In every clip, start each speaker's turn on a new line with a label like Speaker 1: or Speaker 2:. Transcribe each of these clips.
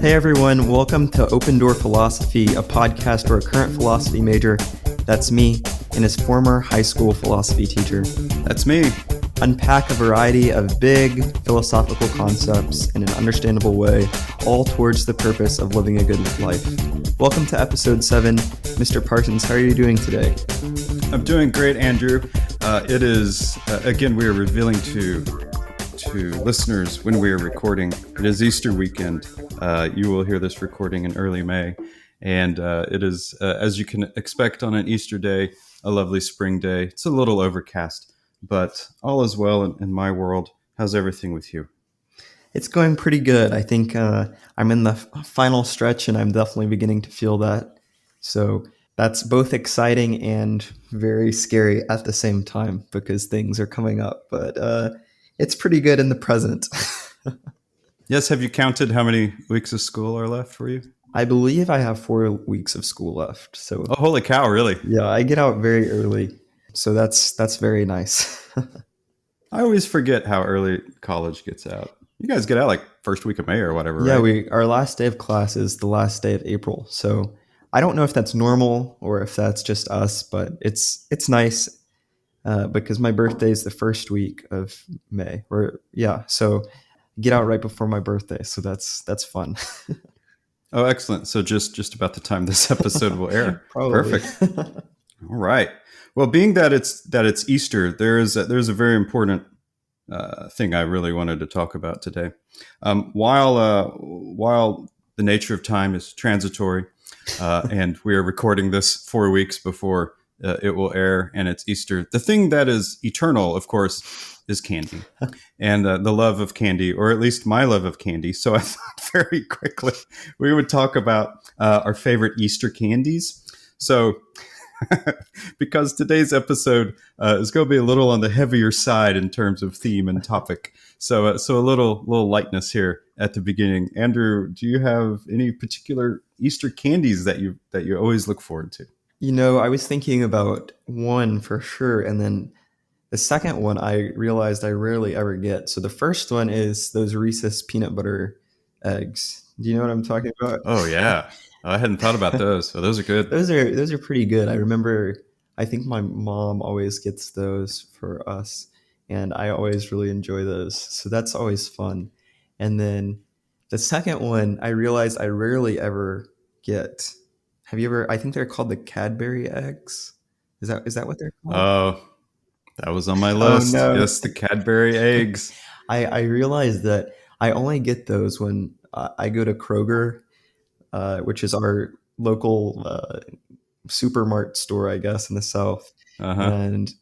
Speaker 1: Hey everyone, welcome to Open Door Philosophy, a podcast where a current philosophy major, that's me, and his former high school philosophy teacher,
Speaker 2: that's me,
Speaker 1: unpack a variety of big philosophical concepts in an understandable way, all towards the purpose of living a good life. Welcome to episode 7. Mr. Parsons, how are you doing today?
Speaker 2: I'm doing great, Andrew. It is, again, we are revealing to listeners when we are recording. It is Easter weekend. You will hear this recording in early May. And it is, as you can expect on an Easter day, a lovely spring day. It's a little overcast, but all is well in my world. How's everything with you?
Speaker 1: It's going pretty good. I think I'm in the final stretch, and I'm definitely beginning to feel that. So that's both exciting and very scary at the same time because things are coming up. But it's pretty good in the present.
Speaker 2: Yes. Have you counted how many weeks of school are left for you?
Speaker 1: I believe I have 4 weeks of school left. So,
Speaker 2: oh, holy cow! Really?
Speaker 1: Yeah, I get out very early. So that's very nice.
Speaker 2: I always forget how early college gets out. You guys get out like first week of May or whatever,
Speaker 1: yeah,
Speaker 2: right?
Speaker 1: our last day of class is the last day of April. So I don't know if that's normal or if that's just us, but it's nice because my birthday is the first week of May. So get out right before my birthday. So that's fun.
Speaker 2: Oh, excellent. So just about the time this episode will air.
Speaker 1: Probably.
Speaker 2: Perfect. All right. Well, being that it's Easter, there's a very important thing I really wanted to talk about today. While the nature of time is transitory, and we are recording this 4 weeks before it will air, and it's Easter, the thing that is eternal, of course, is candy, and the love of candy, or at least my love of candy. So I thought very quickly we would talk about our favorite Easter candies. So. Because today's episode is going to be a little on the heavier side in terms of theme and topic. So a little lightness here at the beginning. Andrew, do you have any particular Easter candies that you always look forward to?
Speaker 1: You know, I was thinking about one for sure, and then the second one I realized I rarely ever get. So the first one is those Reese's peanut butter eggs. Do you know what I'm talking about?
Speaker 2: Oh yeah. I hadn't thought about those. Oh, those are good.
Speaker 1: Those are pretty good. I think my mom always gets those for us, and I always really enjoy those. So that's always fun. And then the second one, I realized I rarely ever get. Have you ever? I think they're called the Cadbury eggs. Is that what they're called?
Speaker 2: Oh, that was on my list.
Speaker 1: Oh, no.
Speaker 2: Yes, the Cadbury eggs.
Speaker 1: I realized that I only get those when I go to Kroger. Which is our local supermart store, I guess, in the South.
Speaker 2: Uh-huh.
Speaker 1: And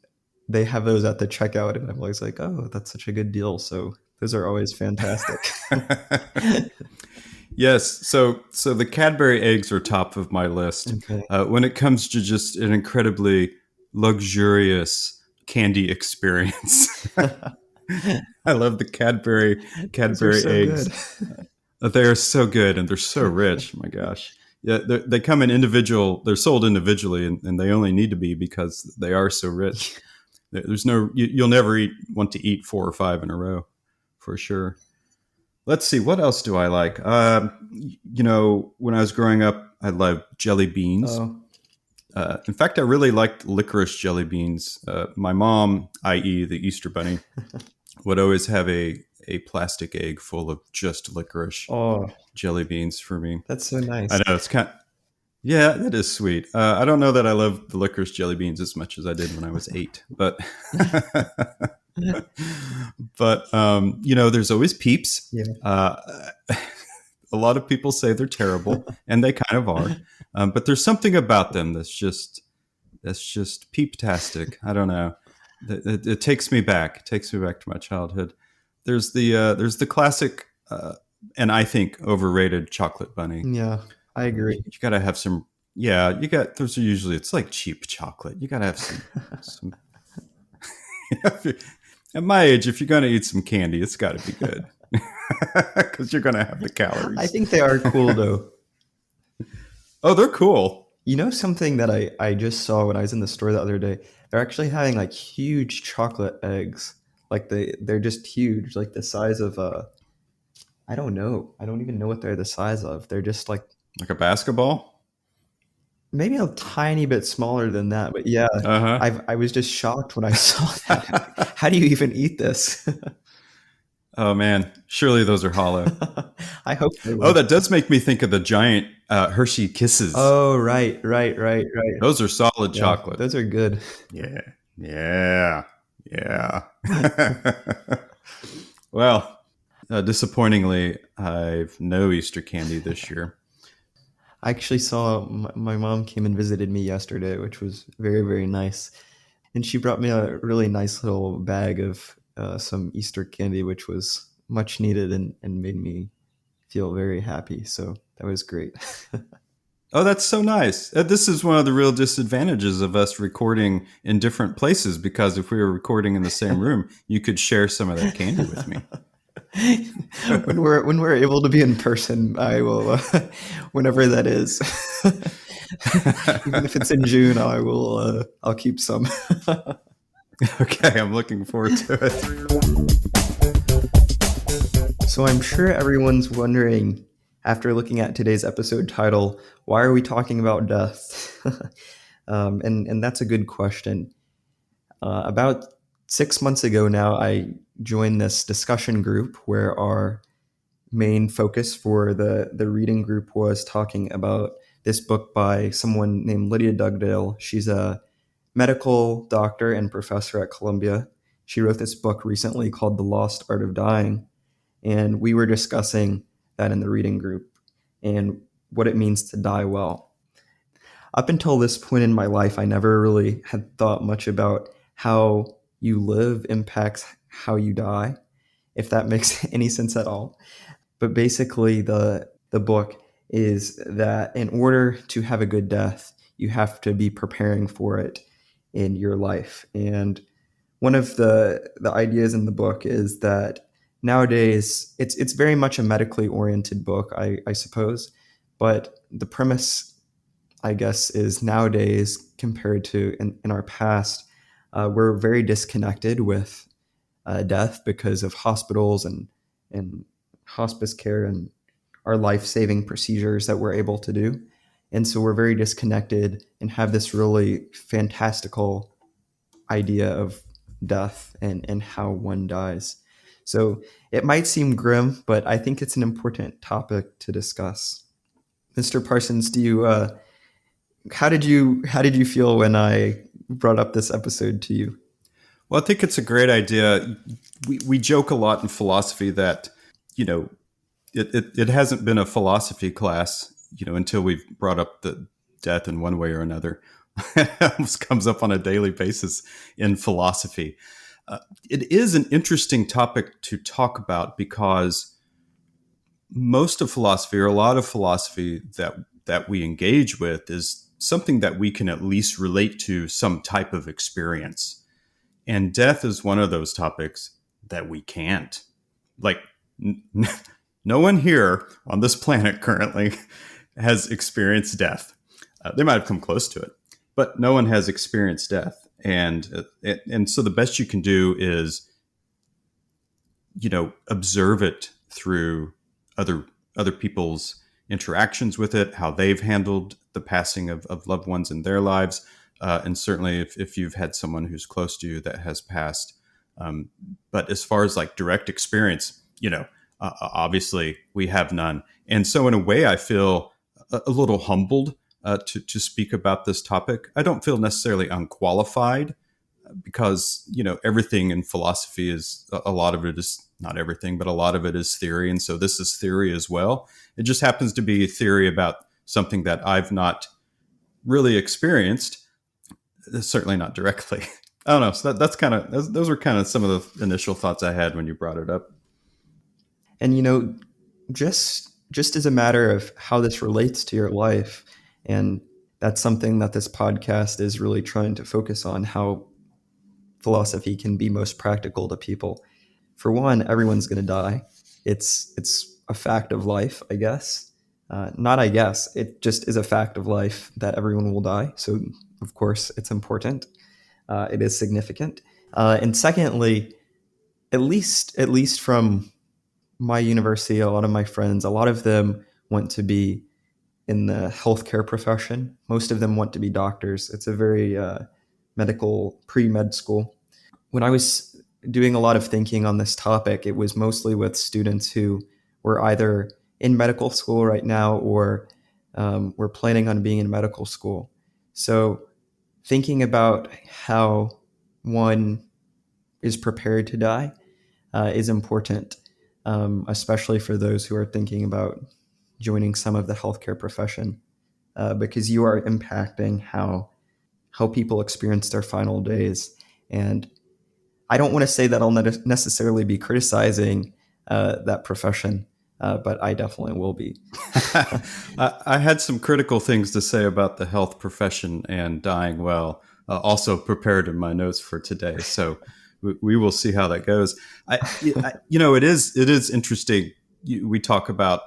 Speaker 1: they have those at the checkout, and I'm always like, oh, that's such a good deal. So those are always fantastic.
Speaker 2: Yes, so the Cadbury eggs are top of my list.
Speaker 1: Okay.
Speaker 2: When it comes to just an incredibly luxurious candy experience. I love the Cadbury eggs. They are so good, and they're so rich. My gosh. Yeah, they come in individual. They're sold individually, and they only need to be because they are so rich. There's no, you'll never want to eat 4 or 5 in a row, for sure. Let's see, what else do I like? When I was growing up, I loved jelly beans.
Speaker 1: Oh.
Speaker 2: In fact, I really liked licorice jelly beans. My mom, i.e. the Easter Bunny, would always have a plastic egg full of just licorice jelly beans for me.
Speaker 1: That's so nice.
Speaker 2: I know, it's yeah, that is sweet. I don't know that I love the licorice jelly beans as much as I did when I was 8, but there's always Peeps.
Speaker 1: Yeah.
Speaker 2: A lot of people say they're terrible, and they kind of are. But there's something about them that's just peep-tastic. I don't know. It takes me back. It takes me back to my childhood. There's the classic, and I think overrated chocolate bunny.
Speaker 1: Yeah, I agree.
Speaker 2: You gotta have some. Yeah, those are usually, it's like cheap chocolate. You gotta have some. At my age, if you're gonna eat some candy, it's got to be good because you're gonna have the calories.
Speaker 1: I think they are cool though.
Speaker 2: Oh, they're cool.
Speaker 1: You know something that I just saw when I was in the store the other day? They're actually having like huge chocolate eggs. Like they're just huge, like the size of I don't know. I don't even know what they're the size of. They're just like
Speaker 2: Like a basketball?
Speaker 1: maybe a tiny bit smaller than that. But yeah,
Speaker 2: Uh
Speaker 1: I was just shocked when I saw that. Like,
Speaker 2: huh.
Speaker 1: how do you even eat this?
Speaker 2: Oh man, surely those are hollow.
Speaker 1: I hope they
Speaker 2: Oh,
Speaker 1: were.
Speaker 2: that does make me think of the giant Hershey Kisses.
Speaker 1: Oh, right, right, right, right.
Speaker 2: Those are solid
Speaker 1: Yeah,
Speaker 2: chocolate.
Speaker 1: those are good.
Speaker 2: Yeah, yeah, yeah. Well, disappointingly, I've no Easter candy this year.
Speaker 1: I actually saw my mom came and visited me yesterday, which was very, very nice. And she brought me a really nice little bag of some Easter candy, which was much needed and made me feel very happy. So that was great.
Speaker 2: Oh, that's so nice. This is one of the real disadvantages of us recording in different places because if we were recording in the same room, you could share some of that candy with me.
Speaker 1: When we're able to be in person, I will, whenever that is. Even if it's in June, I will. I'll keep some.
Speaker 2: Okay, I'm looking forward to it.
Speaker 1: So I'm sure everyone's wondering, after looking at today's episode title, why are we talking about death? And that's a good question. About 6 months ago now, I joined this discussion group where our main focus for the reading group was talking about this book by someone named Lydia Dugdale. She's a medical doctor and professor at Columbia. She wrote this book recently called The Lost Art of Dying. And we were discussing that in the reading group and what it means to die well. Up until this point in my life, I never really had thought much about how you live impacts how you die, if that makes any sense at all. But basically, the book is that in order to have a good death, you have to be preparing for it in your life. And one of the ideas in the book is that nowadays it's very much a medically oriented book, I suppose, but the premise, I guess, is nowadays compared to in our past, we're very disconnected with death because of hospitals and hospice care and our life-saving procedures that we're able to do. And so we're very disconnected and have this really fantastical idea of death and how one dies. So it might seem grim, but I think it's an important topic to discuss. Mr. Parsons, do you how did you feel when I brought up this episode to you?
Speaker 2: Well, I think it's a great idea. We joke a lot in philosophy that, you know, it hasn't been a philosophy class, until we've brought up the death in one way or another. It almost comes up on a daily basis in philosophy. It is an interesting topic to talk about because most of philosophy, or a lot of philosophy that we engage with, is something that we can at least relate to some type of experience. And death is one of those topics that we can't. Like, no one here on this planet currently has experienced death. They might have come close to it, but no one has experienced death. And so the best you can do is, observe it through other people's interactions with it, how they've handled the passing of loved ones in their lives, and certainly if you've had someone who's close to you that has passed. But as far as like direct experience, obviously we have none. And so in a way, I feel a little humbled to speak about this topic. I don't feel necessarily unqualified because, everything in philosophy is, a lot of it is, not everything, but a lot of it is theory. And so this is theory as well. It just happens to be a theory about something that I've not really experienced, certainly not directly. I don't know. So that's kind of, those were kind of some of the initial thoughts I had when you brought it up.
Speaker 1: And just as a matter of how this relates to your life, and that's something that this podcast is really trying to focus on, how philosophy can be most practical to people. For one, everyone's going to die. It's a fact of life, I guess. Not I guess. It just is a fact of life that everyone will die. So of course it's important. It is significant. And secondly, at least from my university, a lot of my friends, a lot of them want to be in the healthcare profession. Most of them want to be doctors. It's a very medical, pre-med school. When I was doing a lot of thinking on this topic, it was mostly with students who were either in medical school right now or were planning on being in medical school. So thinking about how one is prepared to die is important, especially for those who are thinking about joining some of the healthcare profession, because you are impacting how people experience their final days. And I don't want to say that I'll necessarily be criticizing that profession, but I definitely will be.
Speaker 2: I had some critical things to say about the health profession and dying well, also prepared in my notes for today. So we will see how that goes. It is interesting. We talk about,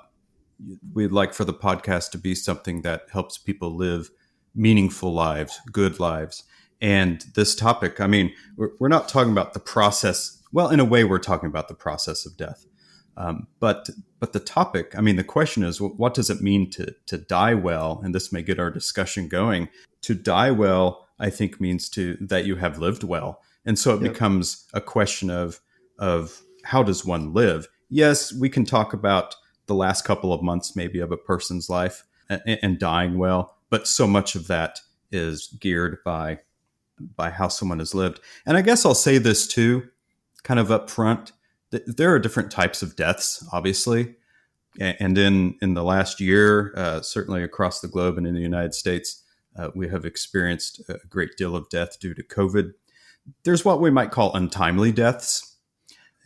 Speaker 2: we'd like for the podcast to be something that helps people live meaningful lives, good lives. And this topic, I mean, we're not talking about the process. Well, in a way, we're talking about the process of death. But the topic, I mean, the question is, what does it mean to die well? And this may get our discussion going. To die well, I think, means that you have lived well. And so it becomes a question of how does one live? Yes, we can talk about the last couple of months maybe of a person's life and dying well, but so much of that is geared by how someone has lived. And I guess I'll say this too, kind of up front. There are different types of deaths, obviously. And in the last year, certainly across the globe and in the United States, we have experienced a great deal of death due to COVID. There's what we might call untimely deaths,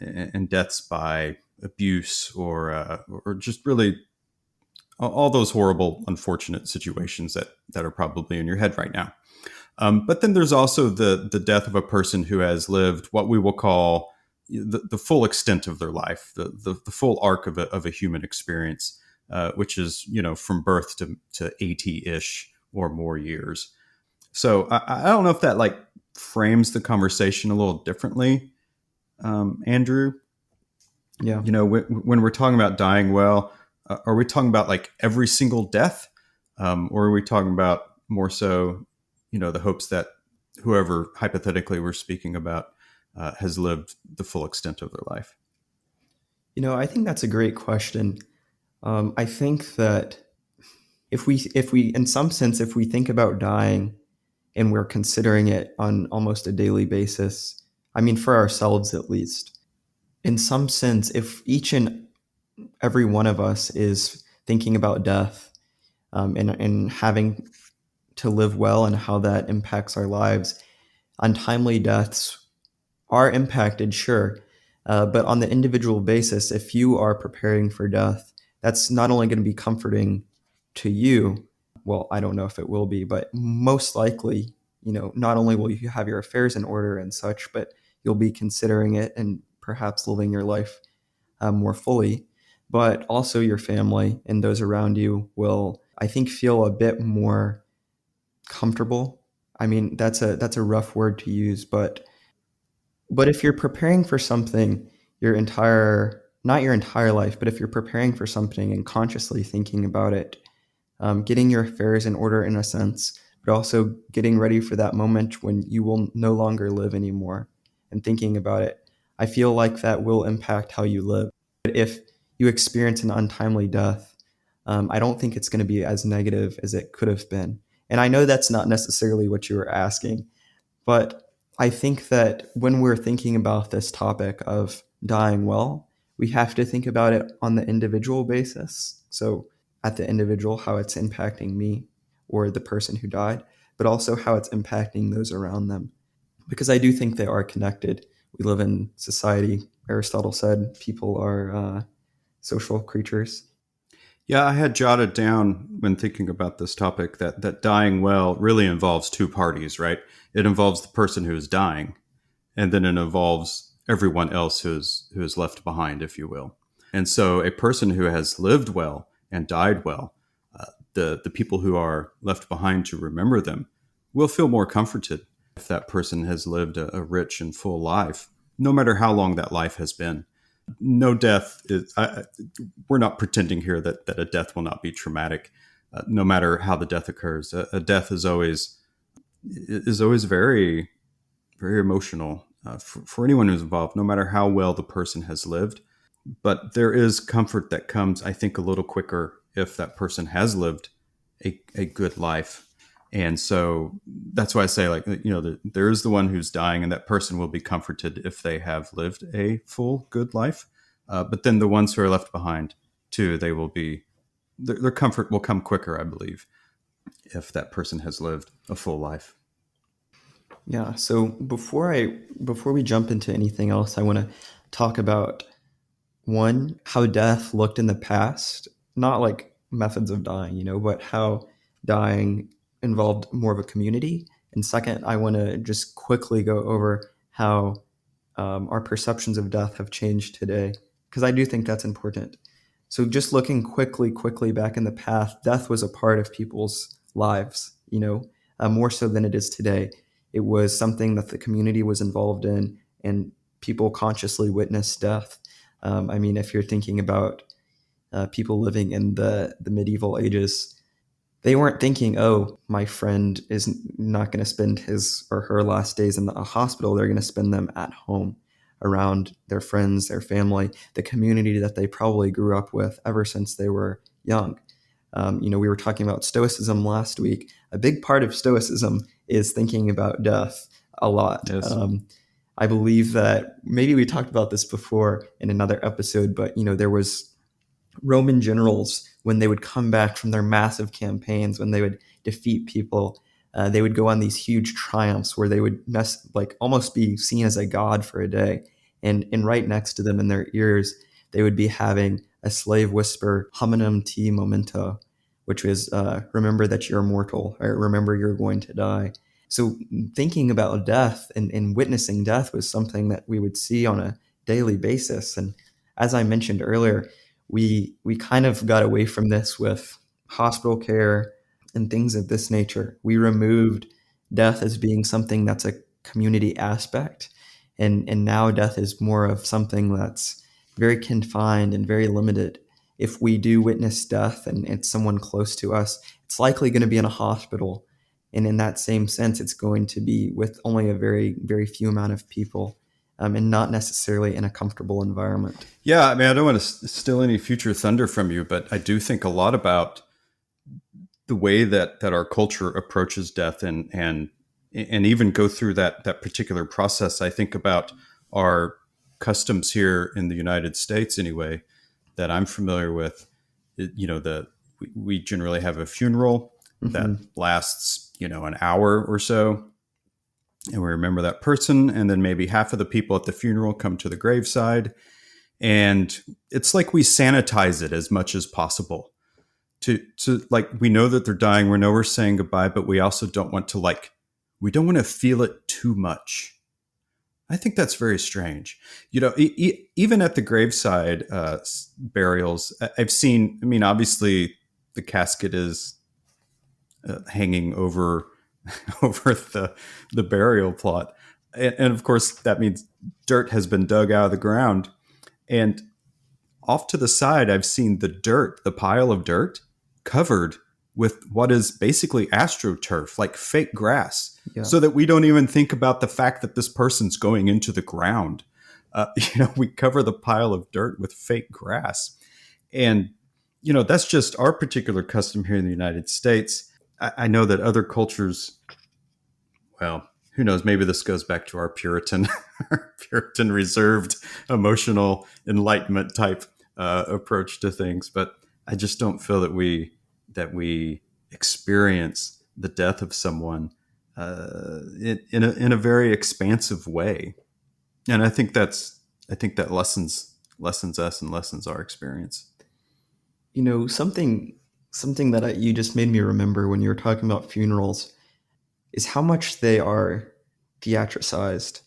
Speaker 2: and deaths by abuse or just really all those horrible, unfortunate situations that are probably in your head right now. But then there's also the death of a person who has lived what we will call the full extent of their life, the full arc of a human experience, which is, from birth to 80-ish or more years. So I don't know if that frames the conversation a little differently, Andrew.
Speaker 1: Yeah.
Speaker 2: When we're talking about dying well, are we talking about every single death, or are we talking about more so, the hopes that whoever hypothetically we're speaking about has lived the full extent of their life?
Speaker 1: I think that's a great question. I think that if we, in some sense, if we think about dying and we're considering it on almost a daily basis, I mean, for ourselves at least, in some sense, if each and every one of us is thinking about death, and having to live well and how that impacts our lives, untimely deaths are impacted, sure. But on the individual basis, if you are preparing for death, that's not only going to be comforting to you. Well, I don't know if it will be, but most likely, not only will you have your affairs in order and such, but you'll be considering it and perhaps living your life more fully. But also your family and those around you will, I think, feel a bit more comfortable. I mean, that's a rough word to use, but if you're preparing for something not your entire life, but if you're preparing for something and consciously thinking about it, getting your affairs in order in a sense, but also getting ready for that moment when you will no longer live anymore and thinking about it, I feel like that will impact how you live. But if you experience an untimely death, I don't think it's going to be as negative as it could have been. And I know that's not necessarily what you were asking, but I think that when we're thinking about this topic of dying well, we have to think about it on the individual basis. So at the individual, how it's impacting me or the person who died, but also how it's impacting those around them. Because I do think they are connected. We live in society. Aristotle said people are social creatures.
Speaker 2: Yeah, I had jotted down when thinking about this topic that dying well really involves two parties, right? It involves the person who is dying, and then it involves everyone else who is left behind, if you will. And so a person who has lived well and died well, the people who are left behind to remember them will feel more comforted if that person has lived a rich and full life, no matter how long that life has been. No death is. We're not pretending here that a death will not be traumatic, no matter how the death occurs. A death is always very very emotional for anyone who's involved, no matter how well the person has lived. But there is comfort that comes, I think, a little quicker if that person has lived a good life. And so that's why I say, like, there is the one who's dying, and that person will be comforted if they have lived a full, good life. But then the ones who are left behind, too, they will be, their comfort will come quicker, I believe, if that person has lived a full life.
Speaker 1: Yeah. So before we jump into anything else, I want to talk about one, how death looked in the past, not like methods of dying, but how dying involved more of a community. And second, I want to just quickly go over how our perceptions of death have changed today, because I do think that's important. So just looking quickly back in the past, death was a part of people's lives, more so than it is today. It was something that the community was involved in, and people consciously witnessed death. I mean, if you're thinking about people living in the medieval ages, they weren't thinking, oh, my friend is not going to spend his or her last days in a hospital. They're going to spend them at home around their friends, their family, the community that they probably grew up with ever since they were young. We were talking about Stoicism last week. A big part of Stoicism is thinking about death a lot.
Speaker 2: Yes.
Speaker 1: I believe that maybe we talked about this before in another episode, but there was Roman generals, when they would come back from their massive campaigns, when they would defeat people, they would go on these huge triumphs where they would almost be seen as a god for a day. And right next to them in their ears, they would be having a slave whisper, "Hominum te memento," which was remember that you're mortal, or remember you're going to die. So thinking about death and witnessing death was something that we would see on a daily basis. And as I mentioned earlier, we kind of got away from this with hospital care and things of this nature. We removed death as being something that's a community aspect, and now death is more of something that's very confined and very limited. If we do witness death and it's someone close to us, it's likely going to be in a hospital. And in that same sense, it's going to be with only a very, very few amount of people, and not necessarily in a comfortable environment.
Speaker 2: Yeah, I mean, I don't want to steal any future thunder from you, but I do think a lot about the way that our culture approaches death and even go through that particular process. I think about our customs here in the United States, anyway, that I'm familiar with. We generally have a funeral that lasts, an hour or so, and we remember that person, and then maybe half of the people at the funeral come to the graveside, and it's like we sanitize it as much as possible to like, we know that they're dying, we know we're saying goodbye, but we also don't want to we don't want to feel it too much. I think that's very strange. Even at the graveside burials, I've seen, I mean, obviously the casket is hanging over over the burial plot, and of course that means dirt has been dug out of the ground, and off to the side I've seen the pile of dirt covered with what is basically astroturf, like fake grass,
Speaker 1: Yeah.
Speaker 2: so that we don't even think about the fact that this person's going into the ground. We cover the pile of dirt with fake grass, and that's just our particular custom here in the United States. I know that other cultures, well, who knows? Maybe this goes back to our Puritan, Puritan reserved, emotional enlightenment type approach to things. But I just don't feel that we experience the death of someone in a very expansive way, and I think that lessens us and lessens our experience.
Speaker 1: Something that you just made me remember when you were talking about funerals is how much they are theatricized,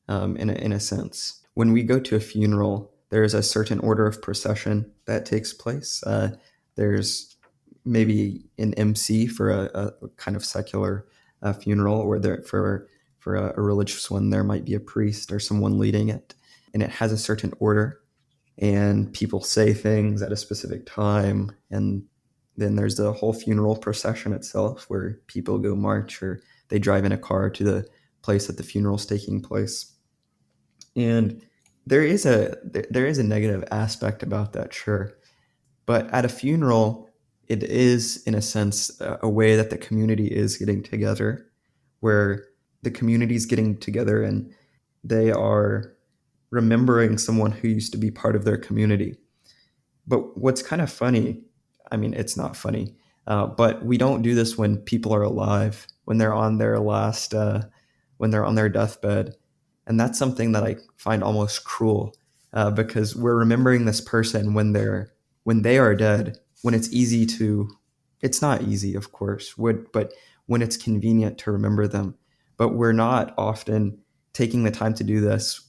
Speaker 1: in a sense. When we go to a funeral, there's a certain order of procession that takes place. There's maybe an MC for a kind of secular funeral, or for a religious one, there might be a priest or someone leading it, and it has a certain order. and people say things at a specific time. And then there's the whole funeral procession itself where people go march or they drive in a car to the place that the funeral's taking place. And there is a negative aspect about that, sure. But at a funeral, it is, in a sense, a way that the community is getting together, where the community is getting together and they are remembering someone who used to be part of their community. But what's kind of funny, I mean, it's not funny, but we don't do this when people are alive, when they're on their when they're on their deathbed. And that's something that I find almost cruel, because we're remembering this person when they are dead, when it's easy to, it's not easy, of course, but when it's convenient to remember them. But we're not often taking the time to do this,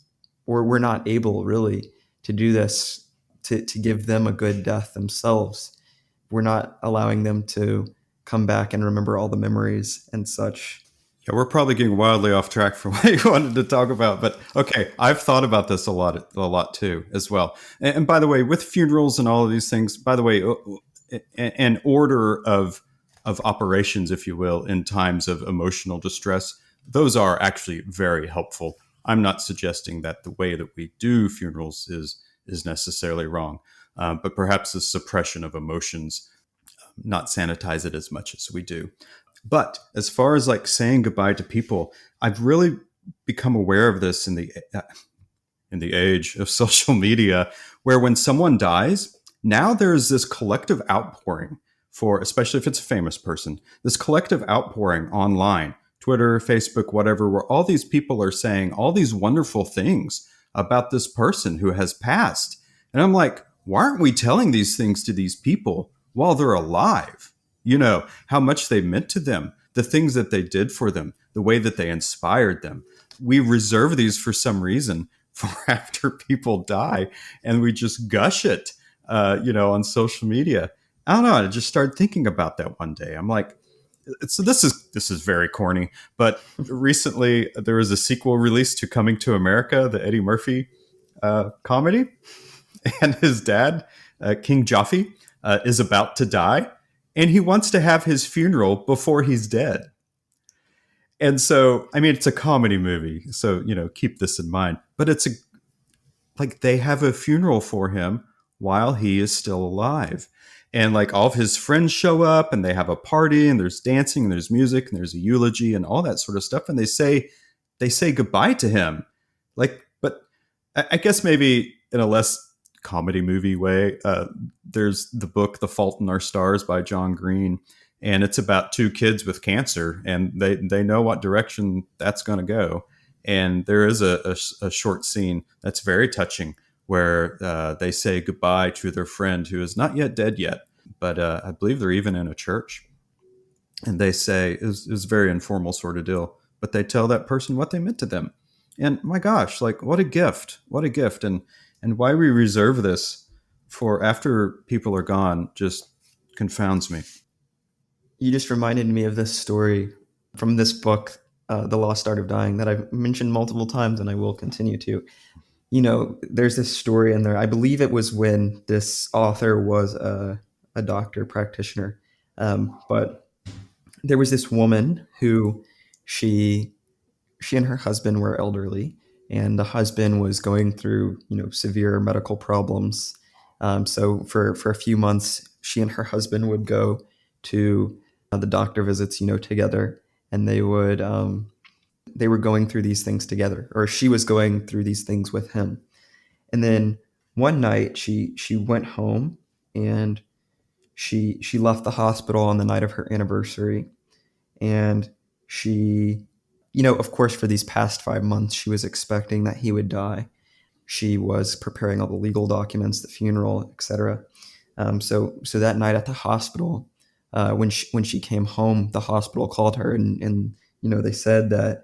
Speaker 1: or we're not able really to do this to give them a good death themselves. We're not allowing them to come back and remember all the memories and such.
Speaker 2: Yeah, we're probably getting wildly off track from what you wanted to talk about, but okay, I've thought about this a lot too, as well. And by the way, with funerals and all of these things, by the way, an order of operations, if you will, in times of emotional distress, those are actually very helpful. I'm not suggesting that the way that we do funerals is necessarily wrong, but perhaps the suppression of emotions, not sanitize it as much as we do. But as far as like saying goodbye to people, I've really become aware of this in the age of social media, where when someone dies, now there's this collective outpouring for, especially if it's a famous person, this collective outpouring online, Twitter, Facebook, whatever, where all these people are saying all these wonderful things about this person who has passed. And I'm like, why aren't we telling these things to these people while they're alive? You know, how much they meant to them, the things that they did for them, the way that they inspired them. We reserve these for some reason for after people die, and we just gush it, on social media. I don't know. I just started thinking about that one day. I'm like, so this is very corny, but recently there was a sequel released to Coming to America, the Eddie Murphy comedy, and his dad, King Joffrey, is about to die, and he wants to have his funeral before he's dead. And so, I mean, it's a comedy movie, so keep this in mind. But it's like they have a funeral for him while he is still alive, and like all of his friends show up, and they have a party, and there's dancing, and there's music, and there's a eulogy, and all that sort of stuff. And they say goodbye to him, like, but I guess maybe in a less comedy movie way. There's the book The Fault in Our Stars by John Green, and it's about two kids with cancer, and they know what direction that's going to go. And there is a short scene that's very touching where they say goodbye to their friend who is not yet dead yet, but I believe they're even in a church. And they say is a very informal sort of deal, but they tell that person what they meant to them. And my gosh, like what a gift, and why we reserve this for after people are gone just confounds me.
Speaker 1: You just reminded me of this story from this book, The Lost Art of Dying, that I've mentioned multiple times and I will continue to. There's this story in there. I believe it was when this author was a doctor practitioner. But there was this woman who she and her husband were elderly, and the husband was going through severe medical problems. So for a few months, she and her husband would go to the doctor visits, together, and they were going through these things together, or she was going through these things with him. And then one night she went home, and she left the hospital on the night of her anniversary, and she, of course, for these past 5 months, she was expecting that he would die. She was preparing all the legal documents, the funeral, etc. So that night at the hospital, when she came home, the hospital called her, and they said that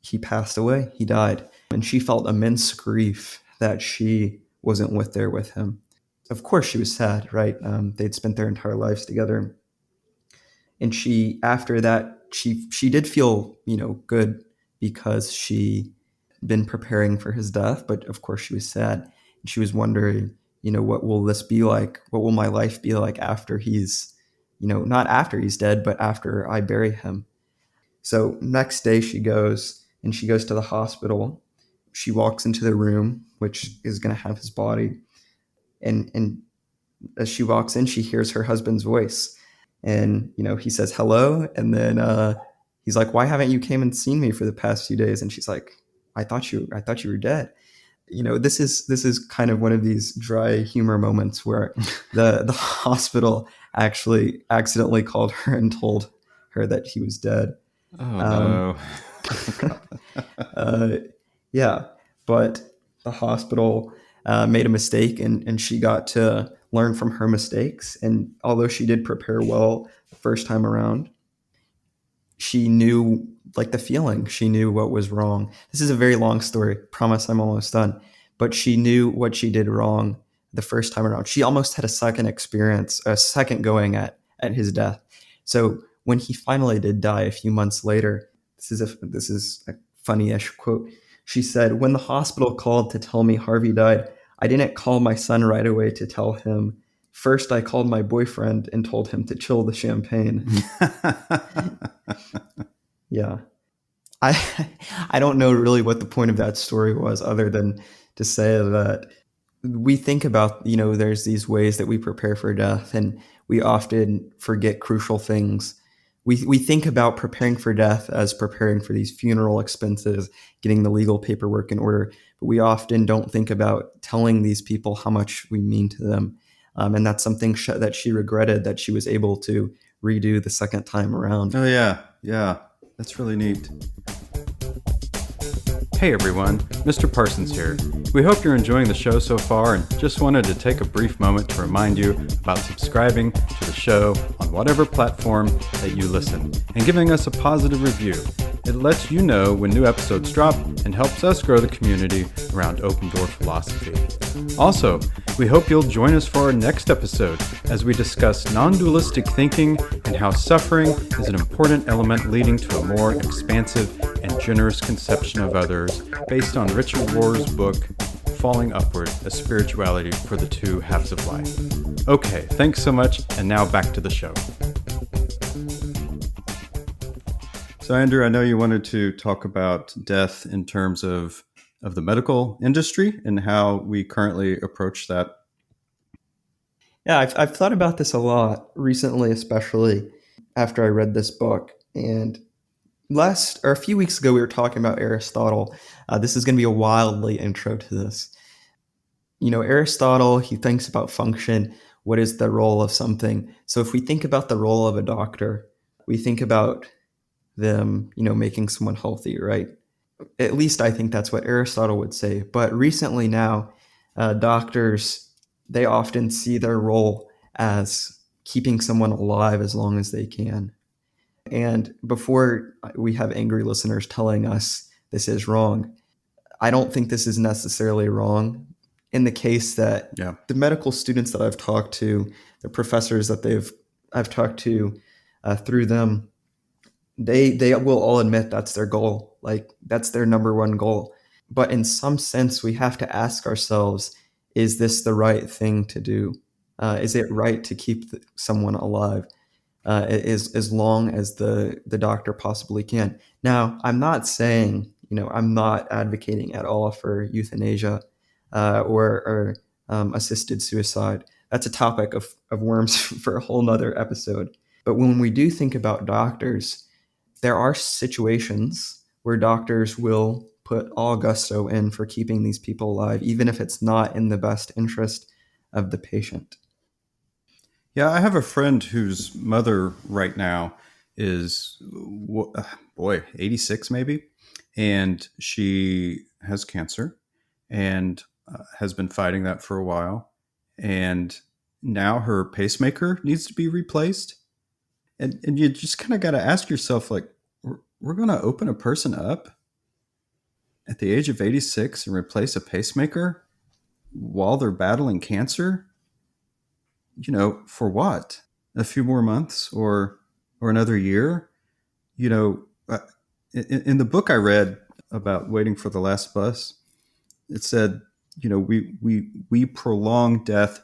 Speaker 1: he passed away. He died, and she felt immense grief that she wasn't there with him. Of course, she was sad, right? They'd spent their entire lives together, and she, after that, she did feel good, because she been preparing for his death, but of course she was sad, and she was wondering what will this be like? What will my life be like after he's, not after he's dead, but after I bury him? So next day she goes to the hospital. She walks into the room, which is going to have his body. And as she walks in, she hears her husband's voice. And, he says hello. And then he's like, why haven't you came and seen me for the past few days? And she's like, I thought you were dead. This is kind of one of these dry humor moments where the hospital actually accidentally called her and told her that he was dead.
Speaker 2: Oh
Speaker 1: Um,
Speaker 2: no.
Speaker 1: uh, yeah, but the hospital made a mistake, and she got to learn from her mistakes. And although she did prepare well the first time around, she knew like the feeling. She knew what was wrong. This is a very long story. Promise I'm almost done. But she knew what she did wrong the first time around. She almost had a second experience, a second going at his death. So when he finally did die a few months later, this is a funny-ish quote. She said, "When the hospital called to tell me Harvey died, I didn't call my son right away to tell him. First, I called my boyfriend and told him to chill the champagne." Yeah. I I don't know really what the point of that story was other than to say that we think about, there's these ways that we prepare for death, and we often forget crucial things. We think about preparing for death as preparing for these funeral expenses, getting the legal paperwork in order, but we often don't think about telling these people how much we mean to them. And that's something that she regretted that she was able to redo the second time around.
Speaker 2: Oh yeah, yeah. That's really neat. Hey everyone, Mr. Parsons here. We hope you're enjoying the show so far and just wanted to take a brief moment to remind you about subscribing to the show on whatever platform that you listen and giving us a positive review. It lets you know when new episodes drop and helps us grow the community around open door philosophy. Also, we hope you'll join us for our next episode as we discuss non-dualistic thinking and how suffering is an important element leading to a more expansive and generous conception of others based on Richard Rohr's book, Falling Upward, A Spirituality for the Two Halves of Life. Okay, thanks so much, and now back to the show. So Andrew, I know you wanted to talk about death in terms of the medical industry and how we currently approach that.
Speaker 1: Yeah, I've thought about this a lot recently, especially after I read this book. And a few weeks ago, we were talking about Aristotle. This is going to be a wildly intro to this. Aristotle, he thinks about function. What is the role of something? So if we think about the role of a doctor, we think about them, making someone healthy, right? At least I think that's what Aristotle would say. But recently now, doctors, they often see their role as keeping someone alive as long as they can. And before we have angry listeners telling us this is wrong, I don't think this is necessarily wrong in the case that
Speaker 2: Yeah.
Speaker 1: the medical students that I've talked to, the professors that I've talked to through them, they will all admit that's their goal. Like that's their number one goal. But in some sense, we have to ask ourselves, is this the right thing to do? Is it right to keep someone alive as long as the doctor possibly can? Now, I'm not saying, I'm not advocating at all for euthanasia or assisted suicide. That's a topic of worms for a whole nother episode. But when we do think about doctors, there are situations where doctors will put all gusto in for keeping these people alive, even if it's not in the best interest of the patient.
Speaker 2: Yeah, I have a friend whose mother right now is, boy, 86 maybe, and she has cancer and has been fighting that for a while. And now her pacemaker needs to be replaced. And you just kind of got to ask yourself, like, we're going to open a person up at the age of 86 and replace a pacemaker while they're battling cancer? For what? A few more months or another year? You know, in the book I read about waiting for the last bus, it said we prolong death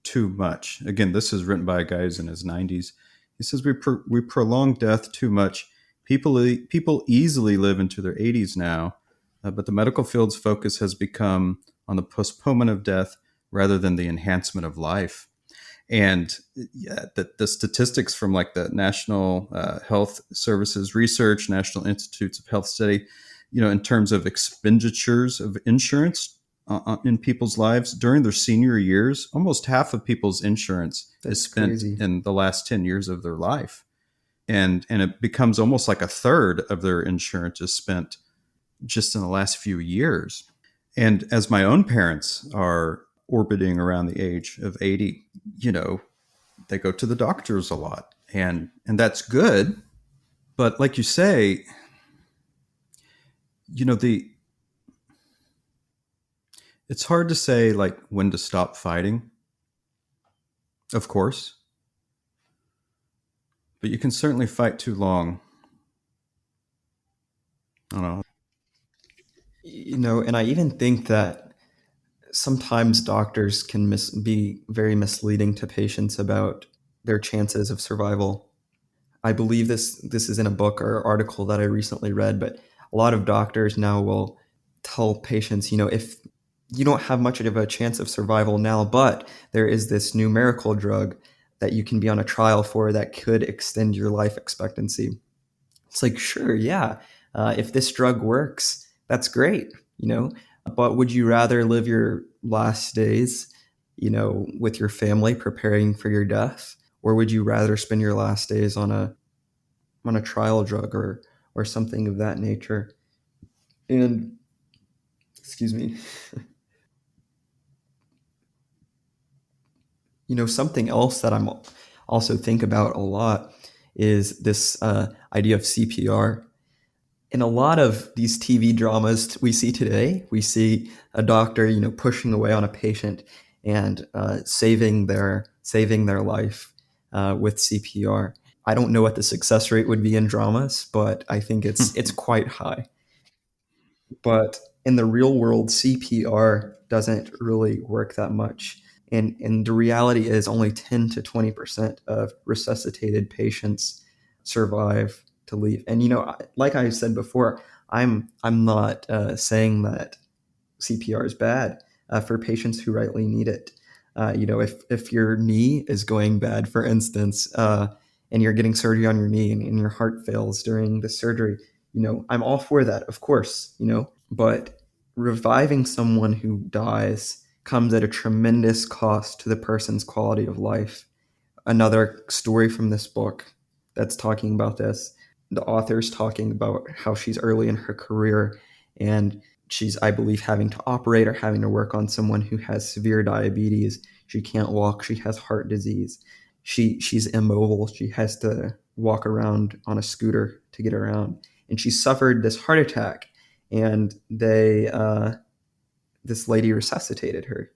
Speaker 2: too much. Again, this is written by a guy who's in his 90s. He says we prolong death too much. People easily live into their 80s now, but the medical field's focus has become on the postponement of death rather than the enhancement of life. And yeah, the statistics from like the National Health Services Research, National Institutes of Health Study, in terms of expenditures of insurance in people's lives during their senior years, almost half of people's insurance is
Speaker 1: That's
Speaker 2: spent
Speaker 1: crazy.
Speaker 2: in the last 10 years of their life. And it becomes almost like a third of their insurance is spent just in the last few years. And as my own parents are orbiting around the age of 80, they go to the doctors a lot. And that's good. But like you say, the it's hard to say like when to stop fighting, of course, but you can certainly fight too long. I don't know.
Speaker 1: And I even think that sometimes doctors can be very misleading to patients about their chances of survival. I believe this is in a book or article that I recently read, but a lot of doctors now will tell patients, if you don't have much of a chance of survival now, but there is this new miracle drug that you can be on a trial for that could extend your life expectancy. It's like, sure, yeah, if this drug works, that's great, but would you rather live your last days, with your family preparing for your death? Or would you rather spend your last days on a trial drug or something of that nature? And excuse me, something else that I'm also think about a lot is this idea of CPR. In a lot of these TV dramas we see today, we see a doctor, pushing away on a patient and saving their life with CPR. I don't know what the success rate would be in dramas, but I think it's quite high. But in the real world, CPR doesn't really work that much. And the reality is only 10 to 20% of resuscitated patients survive to leave. And like I said before, I'm not saying that CPR is bad for patients who rightly need it. If your knee is going bad, for instance, and you're getting surgery on your knee and your heart fails during the surgery, I'm all for that, of course, but reviving someone who dies comes at a tremendous cost to the person's quality of life. Another story from this book that's talking about this. The author's talking about how she's early in her career and she's, I believe, having to operate or having to work on someone who has severe diabetes. She can't walk. She has heart disease. She's immobile. She has to walk around on a scooter to get around. And she suffered this heart attack. And this lady resuscitated her,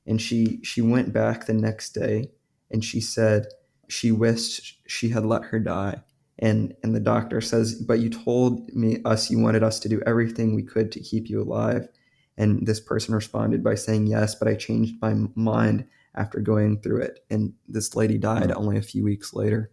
Speaker 1: and she went back the next day and she said she wished she had let her die. And the doctor says, but you told us you wanted us to do everything we could to keep you alive. And this person responded by saying, yes, but I changed my mind after going through it. And this lady died only a few weeks later.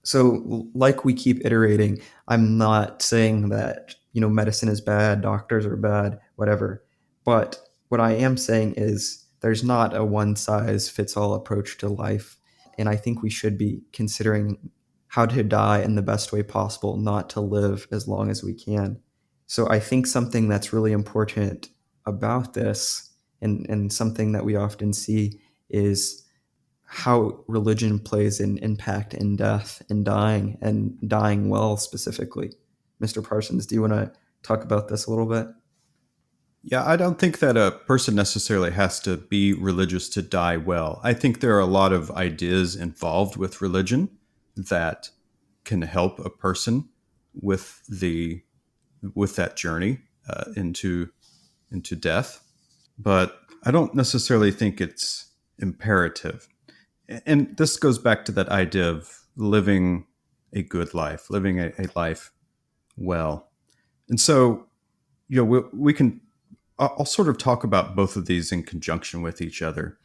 Speaker 1: So, like we keep iterating, I'm not saying that, medicine is bad, doctors are bad, whatever. But what I am saying is there's not a one size fits all approach to life. And I think we should be considering how to die in the best way possible, not to live as long as we can. So I think something that's really important about this, and something that we often see, is how religion plays an impact in death and dying well specifically. Mr. Parsons, do you want to talk about this a little bit?
Speaker 2: Yeah, I don't think that a person necessarily has to be religious to die well. I think there are a lot of ideas involved with religion that can help a person with the with that journey into death. But I don't necessarily think it's imperative. And this goes back to that idea of living a good life, living a life well. And so, we can I'll sort of talk about both of these in conjunction with each other.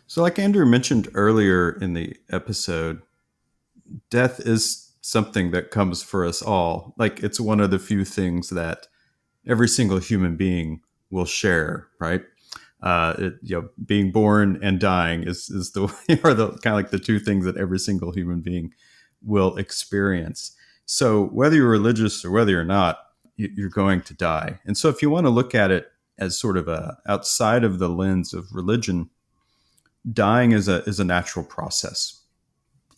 Speaker 2: So, like Andrew mentioned earlier in the episode, death is something that comes for us all. Like, it's one of the few things that every single human being will share, right? Being born and dying is the are the kind of like the two things that every single human being will experience. So whether you're religious or whether you're not, you're going to die. And so if you want to look at it as sort of a outside of the lens of religion, dying is a natural process.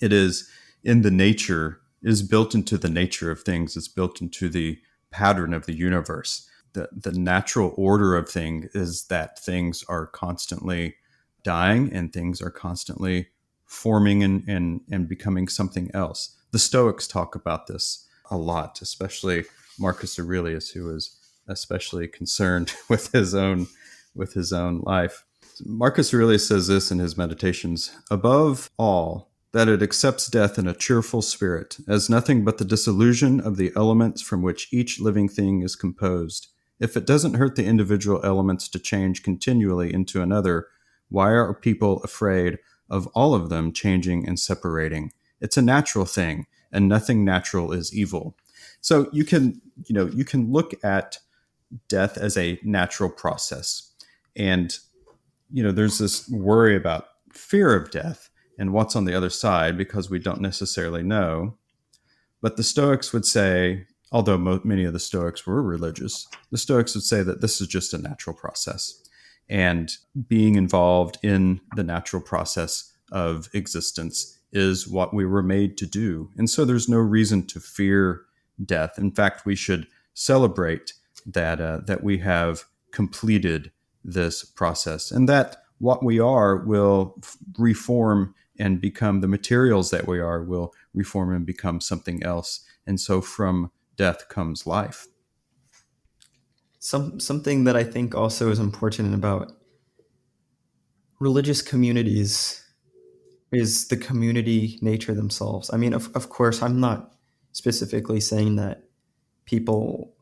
Speaker 2: It is in the nature, is built into the nature of things. It's built into the pattern of the universe. The natural order of things is that things are constantly dying and things are constantly forming and becoming something else. The Stoics talk about this a lot, especially Marcus Aurelius, who was especially concerned with his own life. Marcus Aurelius says this in his Meditations: above all, that it accepts death in a cheerful spirit, as nothing but the dissolution of the elements from which each living thing is composed. If it doesn't hurt the individual elements to change continually into another, why are people afraid of all of them changing and separating? It's a natural thing, and nothing natural is evil. So you can look at death as a natural process. And there's this worry about fear of death and what's on the other side because we don't necessarily know. But the Stoics would say, although many of the Stoics were religious, the Stoics would say that this is just a natural process. And being involved in the natural process of existence is what we were made to do. And so there's no reason to fear death. In fact, we should celebrate that we have completed this process, and that what we are will reform and become the materials that we are will reform and become something else. And so from death comes life.
Speaker 1: Something that I think also is important about religious communities is the community nature themselves. I mean, of course, I'm not specifically saying that people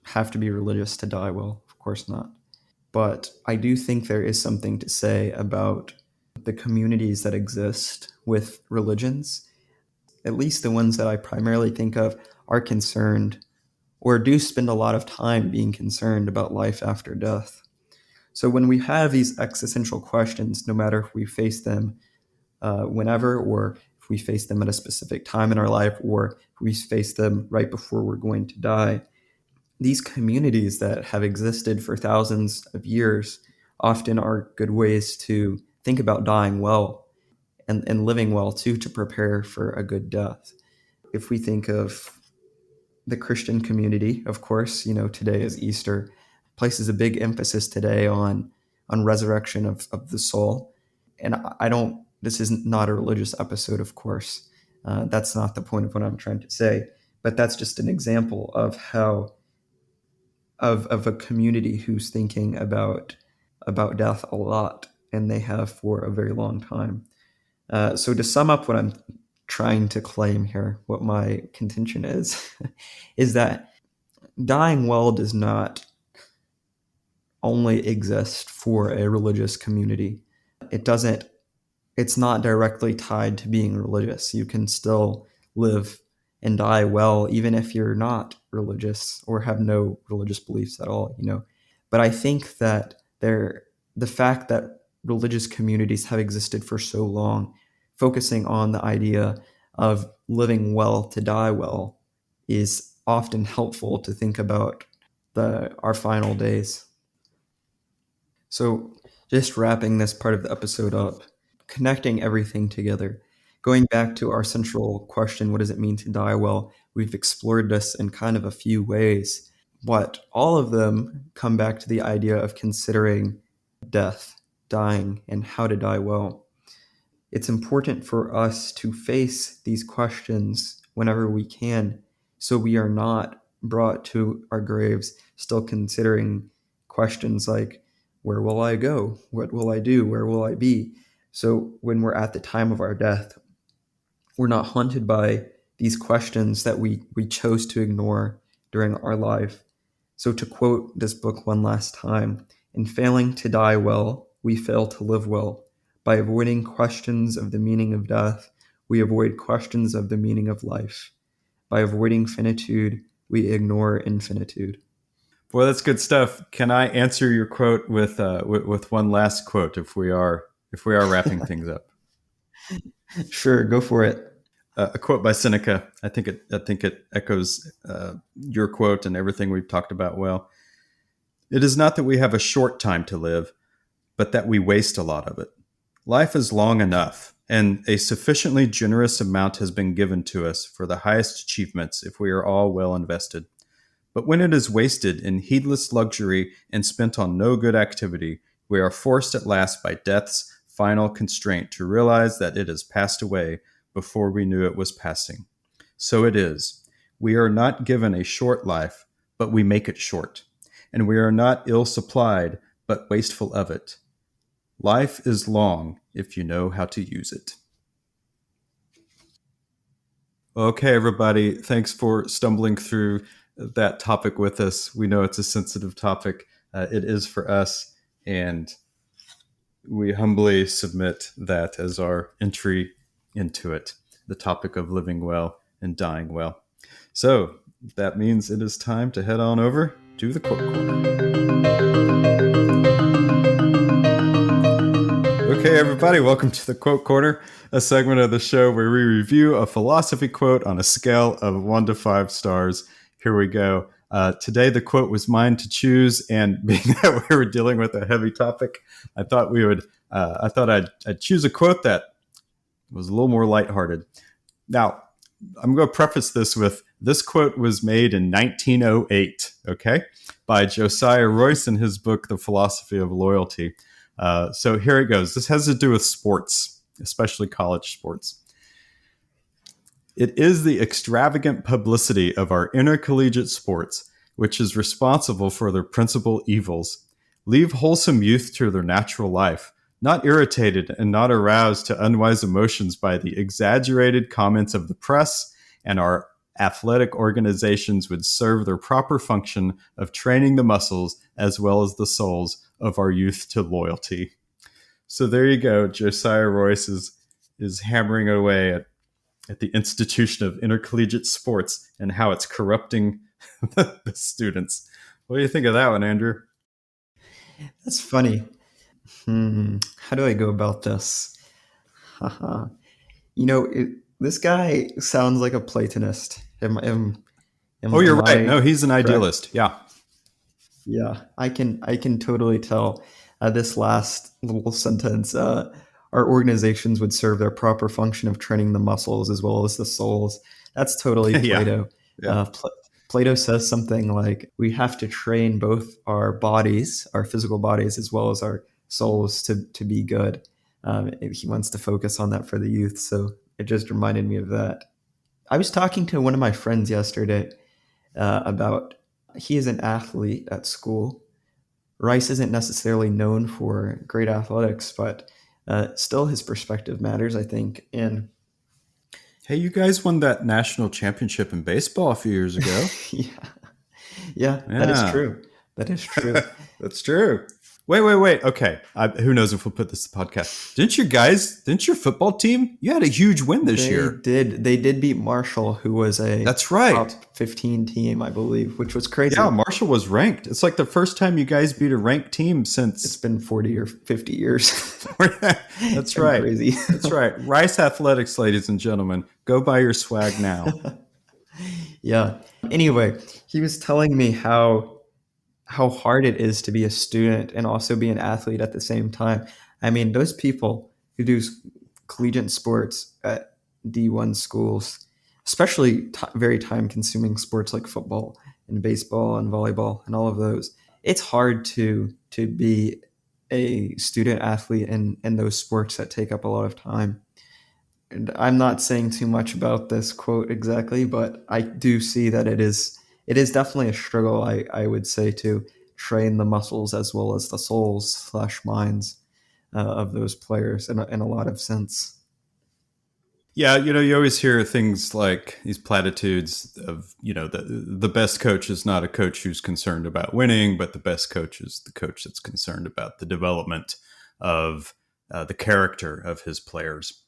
Speaker 1: have to be religious to die well. Of course not. But I do think there is something to say about the communities that exist with religions. At least the ones that I primarily think of are concerned or do spend a lot of time being concerned about life after death. So when we have these existential questions, no matter if we face them whenever, or if we face them at a specific time in our life, or if we face them right before we're going to die, these communities that have existed for thousands of years often are good ways to think about dying well and living well too, to prepare for a good death. If we think of the Christian community, of course, today is Easter, places a big emphasis today on resurrection of the soul. And this is not a religious episode, of course. That's not the point of what I'm trying to say. But that's just an example of how of a community who's thinking about death a lot, and they have for a very long time. So to sum up what I'm trying to claim here, what my contention is, is that dying well does not only exist for a religious community. It's not directly tied to being religious. You can still live and die well, even if you're not religious or have no religious beliefs at all, But I think that the fact that religious communities have existed for so long, focusing on the idea of living well to die well, is often helpful to think about our final days. So just wrapping this part of the episode up, connecting everything together, going back to our central question, what does it mean to die well? We've explored this in kind of a few ways, but all of them come back to the idea of considering death, dying, and how to die well. It's important for us to face these questions whenever we can, so we are not brought to our graves still considering questions like, where will I go? What will I do? Where will I be? So when we're at the time of our death, we're not haunted by these questions that we chose to ignore during our life. So, to quote this book one last time, in failing to die well, we fail to live well. By avoiding questions of the meaning of death, we avoid questions of the meaning of life. By avoiding finitude, we ignore infinitude.
Speaker 2: Boy, that's good stuff. Can I answer your quote with one last quote if we are wrapping things up?
Speaker 1: Sure, go for it.
Speaker 2: A quote by Seneca. I think it echoes your quote and everything we've talked about well. It is not that we have a short time to live, but that we waste a lot of it. Life is long enough, and a sufficiently generous amount has been given to us for the highest achievements if we are all well invested. But when it is wasted in heedless luxury and spent on no good activity, we are forced at last by death's final constraint to realize that it has passed away before we knew it was passing. So it is. We are not given a short life, but we make it short. And we are not ill supplied, but wasteful of it. Life is long if you know how to use it. Okay, everybody, thanks for stumbling through that topic with us. We know it's a sensitive topic. It is for us, and we humbly submit that as our entry into it, the topic of living well and dying well. So that means it is time to head on over to the quote corner. Okay, everybody, welcome to the Quote Corner, a segment of the show where we review a philosophy quote on a scale of 1 to 5 stars. Here we go. Today, the quote was mine to choose, and being that we were dealing with a heavy topic, I thought I'd choose a quote that was a little more lighthearted. Now, I'm going to preface this quote was made in 1908, okay, by Josiah Royce in his book, The Philosophy of Loyalty. So here it goes. This has to do with sports, especially college sports. It is the extravagant publicity of our intercollegiate sports which is responsible for their principal evils. Leave wholesome youth to their natural life, not irritated and not aroused to unwise emotions by the exaggerated comments of the press, and our athletic organizations would serve their proper function of training the muscles as well as the souls of our youth to loyalty. So there you go. Josiah Royce is hammering away at the institution of intercollegiate sports and how it's corrupting the students. What do you think of that one, Andrew?
Speaker 1: That's funny. How do I go about this? Haha. This guy sounds like a Platonist.
Speaker 2: Oh, you're right.
Speaker 1: I
Speaker 2: No, he's an
Speaker 1: correct?
Speaker 2: idealist. Yeah.
Speaker 1: Yeah, I can totally tell. This last little sentence. Our organizations would serve their proper function of training the muscles as well as the souls. That's totally
Speaker 2: Yeah.
Speaker 1: Plato.
Speaker 2: Yeah.
Speaker 1: Plato says something like, we have to train both our bodies, our physical bodies, as well as our souls to be good. He wants to focus on that for the youth. So it just reminded me of that. I was talking to one of my friends yesterday about, he is an athlete at school. Rice isn't necessarily known for great athletics, but still his perspective matters, I think. And
Speaker 2: Hey, you guys won that national championship in baseball a few years ago.
Speaker 1: yeah, yeah, that is
Speaker 2: Yeah.
Speaker 1: true. That is true.
Speaker 2: That's true. Wait. Okay. Who knows if we'll put this to podcast? Didn't your football team, you had a huge win this year.
Speaker 1: They did beat Marshall, who was a
Speaker 2: That's right.
Speaker 1: top 15 team, I believe, which was crazy.
Speaker 2: Yeah, Marshall was ranked. It's like the first time you guys beat a ranked team
Speaker 1: It's
Speaker 2: since.
Speaker 1: been 40 or 50 years.
Speaker 2: That's right.
Speaker 1: Crazy.
Speaker 2: That's right. Rice Athletics, ladies and gentlemen. Go buy your swag now.
Speaker 1: Yeah. Anyway, he was telling me how hard it is to be a student and also be an athlete at the same time. I mean, those people who do collegiate sports at D1 schools, especially very time consuming sports like football and baseball and volleyball and all of those, it's hard to be a student athlete in those sports that take up a lot of time. And I'm not saying too much about this quote exactly, but I do see that it is definitely a struggle. I would say, to train the muscles as well as the souls/minds of those players in a lot of sense.
Speaker 2: Yeah, you always hear things like these platitudes of, the best coach is not a coach who's concerned about winning, but the best coach is the coach that's concerned about the development of the character of his players.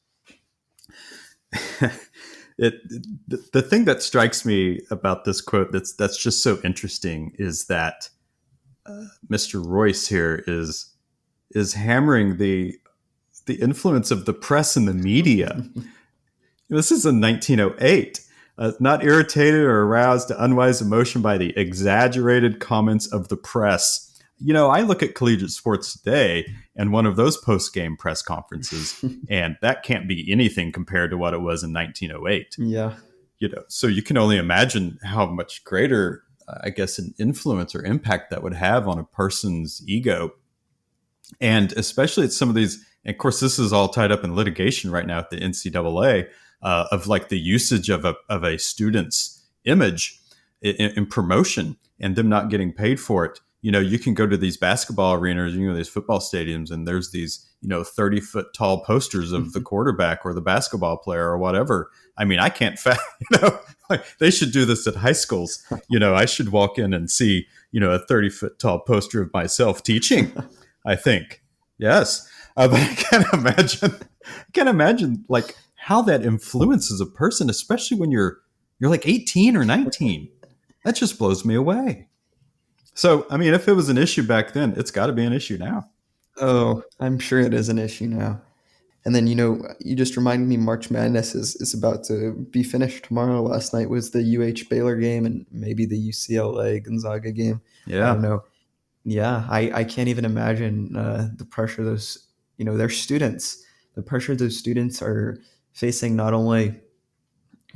Speaker 2: The thing that strikes me about this quote that's just so interesting is that Mr. Royce here is hammering the influence of the press and the media. This is in 1908. Not irritated or aroused to unwise emotion by the exaggerated comments of the press. I look at collegiate sports today and one of those post-game press conferences, and that can't be anything compared to what it was in 1908.
Speaker 1: Yeah.
Speaker 2: So you can only imagine how much greater, I guess, an influence or impact that would have on a person's ego. And especially at some of these, and of course, this is all tied up in litigation right now at the NCAA, of like the usage of a student's image in promotion and them not getting paid for it. You can go to these basketball arenas, these football stadiums, and there's these, 30-foot tall posters of the quarterback or the basketball player or whatever. I mean, I can't, like they should do this at high schools. I should walk in and see, a 30-foot tall poster of myself teaching, I think. Yes. But I can't imagine like how that influences a person, especially when you're like 18 or 19. That just blows me away. So, I mean, if it was an issue back then, it's got to be an issue now.
Speaker 1: Oh, I'm sure it is an issue now. And then, you just reminded me March Madness is about to be finished tomorrow. Last night was the UH Baylor game and maybe the UCLA Gonzaga game.
Speaker 2: Yeah.
Speaker 1: I don't know. Yeah, I can't even imagine the pressure those, their students, the pressure those students are facing not only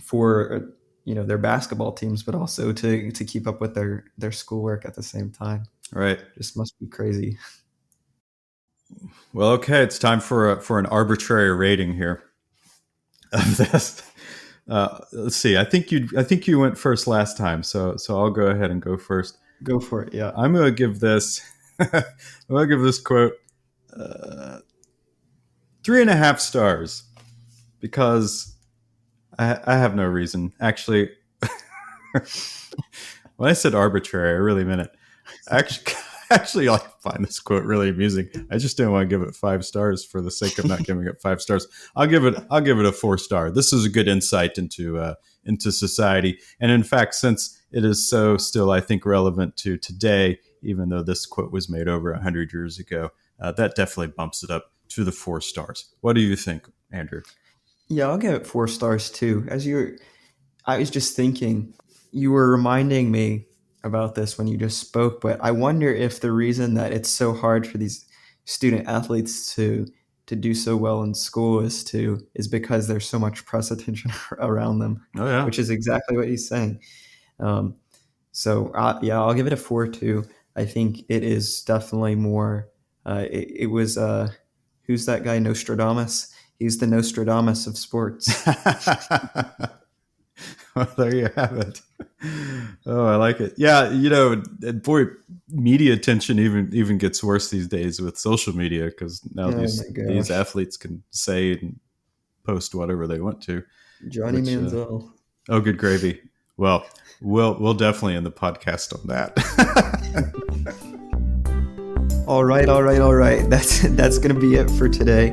Speaker 1: for their basketball teams, but also to keep up with their schoolwork at the same time.
Speaker 2: Right.
Speaker 1: Just must be crazy.
Speaker 2: Well, okay, it's time for an arbitrary rating here of this. Let's see. I think you went first last time, so I'll go ahead and go first.
Speaker 1: Go for it. Yeah,
Speaker 2: I'm gonna give this. I'm gonna give this quote 3.5 stars because I have no reason. Actually, when I said arbitrary, I really meant it. Actually, I find this quote really amusing. I just didn't want to give it 5 stars for the sake of not giving it 5 stars. I'll give it a 4 star. This is a good insight into society, and in fact, since it is so still, I think, relevant to today, even though this quote was made over 100 years ago, that definitely bumps it up to the 4 stars. What do you think, Andrew?
Speaker 1: Yeah, I'll give it 4 stars too. I was just thinking, you were reminding me about this when you just spoke, but I wonder if the reason that it's so hard for these student athletes to do so well in school is because there's so much press attention around them.
Speaker 2: Oh, yeah.
Speaker 1: Which is exactly what he's saying. So I'll give it a 4 too. I think it is definitely more. It was who's that guy? Nostradamus. He's the Nostradamus of sports.
Speaker 2: Well, there you have it. Oh, I like it. Yeah, boy, media attention even gets worse these days with social media because now these athletes can say and post whatever they want to.
Speaker 1: Johnny Manziel.
Speaker 2: Oh, good gravy. Well, we'll definitely end the podcast on that.
Speaker 1: All right. That's going to be it for today.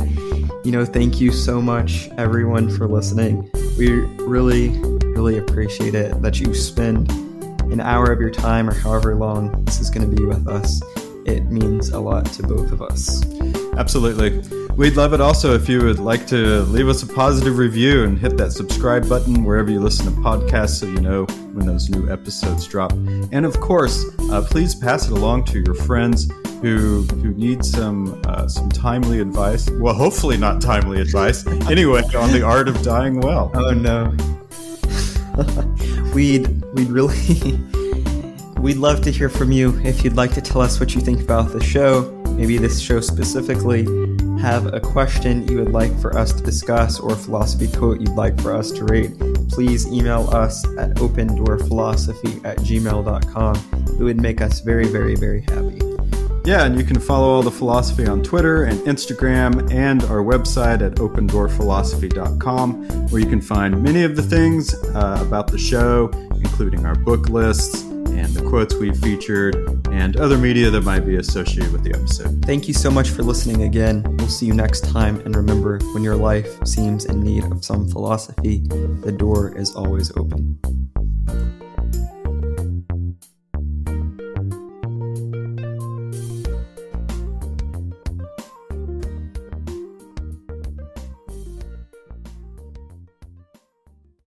Speaker 1: Thank you so much, everyone, for listening. We really, really appreciate it that you spend an hour of your time or however long this is going to be with us. It means a lot to both of us.
Speaker 2: Absolutely. We'd love it also if you would like to leave us a positive review and hit that subscribe button wherever you listen to podcasts so you know when those new episodes drop. And of course, please pass it along to your friends who need some timely advice. Well, hopefully not timely advice. Anyway, on the art of dying well.
Speaker 1: Oh no. We'd love to hear from you. If you'd like to tell us what you think about the show, maybe this show specifically, have a question you would like for us to discuss or a philosophy quote you'd like for us to rate, please email us at opendoorphilosophy@gmail.com. It would make us very, very, very happy.
Speaker 2: Yeah, and you can follow All the Philosophy on Twitter and Instagram and our website at opendoorphilosophy.com, where you can find many of the things about the show, including our book lists and the quotes we've featured and other media that might be associated with the episode.
Speaker 1: Thank you so much for listening again. We'll see you next time. And remember, when your life seems in need of some philosophy, the door is always open.